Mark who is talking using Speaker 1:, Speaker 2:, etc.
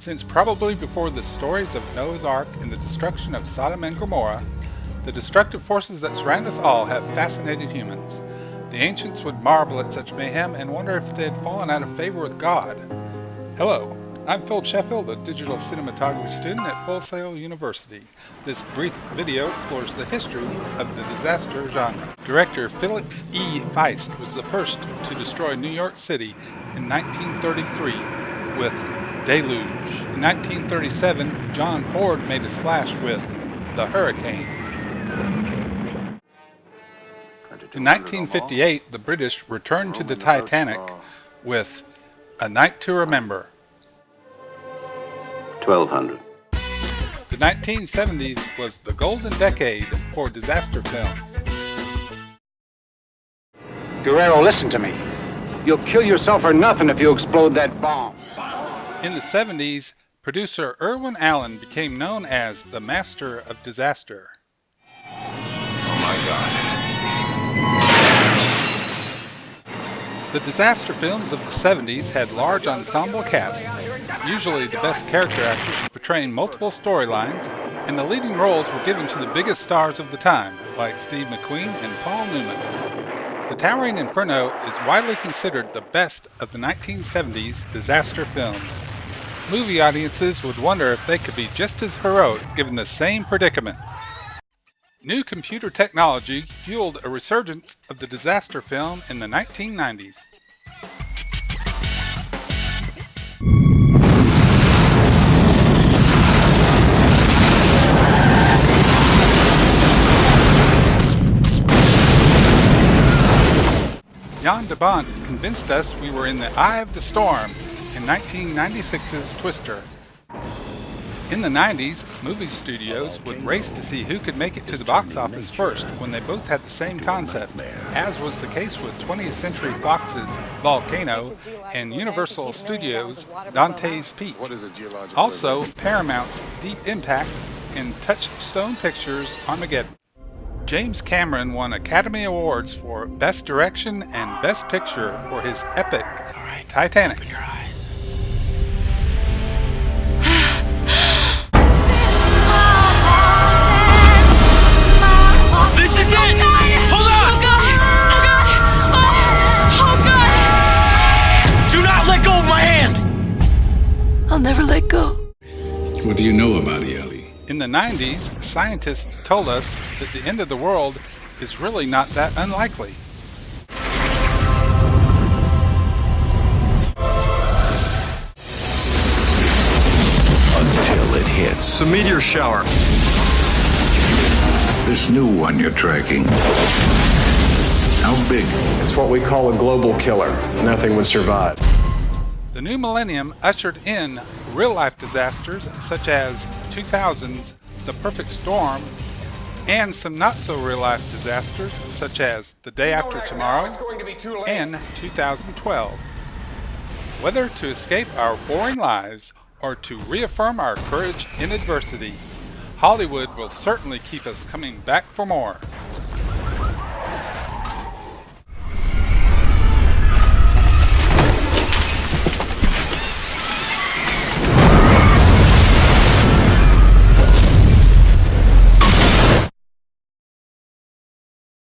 Speaker 1: Since probably before the stories of Noah's Ark and the destruction of Sodom and Gomorrah, the destructive forces that surround us all have fascinated humans. The ancients would marvel at such mayhem and wonder if they had fallen out of favor with God. Hello, I'm Philip Sheffield, a digital cinematography student at Full Sail University. This brief video explores the history of the disaster genre. Director Felix E. Feist was the first to destroy New York City in 1933 with Deluge. In 1937, John Ford made a splash with The Hurricane. In 1958, the British returned to the Titanic with A Night to Remember.
Speaker 2: 1200.
Speaker 1: The 1970s was the golden decade for disaster films.
Speaker 3: Guerrero, listen to me. You'll kill yourself for nothing if you explode that bomb.
Speaker 1: In the 70s, producer Irwin Allen became known as the master of disaster.
Speaker 2: Oh my God.
Speaker 1: The disaster films of the 70s had large ensemble casts, usually the best character actors portraying multiple storylines, and the leading roles were given to the biggest stars of the time, like Steve McQueen and Paul Newman. The Towering Inferno is widely considered the best of the 1970s disaster films. Movie audiences would wonder if they could be just as heroic given the same predicament. New computer technology fueled a resurgence of the disaster film in the 1990s. Jan de Bont convinced us we were in the eye of the storm in 1996's Twister. In the 90s, movie studios would race to see who could make it to the box office first when they both had the same concept, as was the case with 20th Century Fox's Volcano and Universal Studios' Dante's Peak. Also, Paramount's Deep Impact and Touchstone Pictures' Armageddon. James Cameron won Academy Awards for Best Direction and Best Picture for his epic Titanic.
Speaker 4: Open your eyes. This is it! Hold on! Oh God! Do not let go of my hand!
Speaker 5: I'll never let go.
Speaker 6: What do you know about Ellie?
Speaker 1: In the 90s, scientists told us that the end of the world is really not that unlikely.
Speaker 7: Until it hits.
Speaker 8: It's a meteor shower.
Speaker 7: This new one you're tracking. How big?
Speaker 8: It's what we call a global killer. Nothing would survive.
Speaker 1: The new millennium ushered in real-life disasters such as 2000's The Perfect Storm and some not-so-real-life disasters such as The Day After Tomorrow and 2012. Whether to escape our boring lives or to reaffirm our courage in adversity, Hollywood will certainly keep us coming back for more.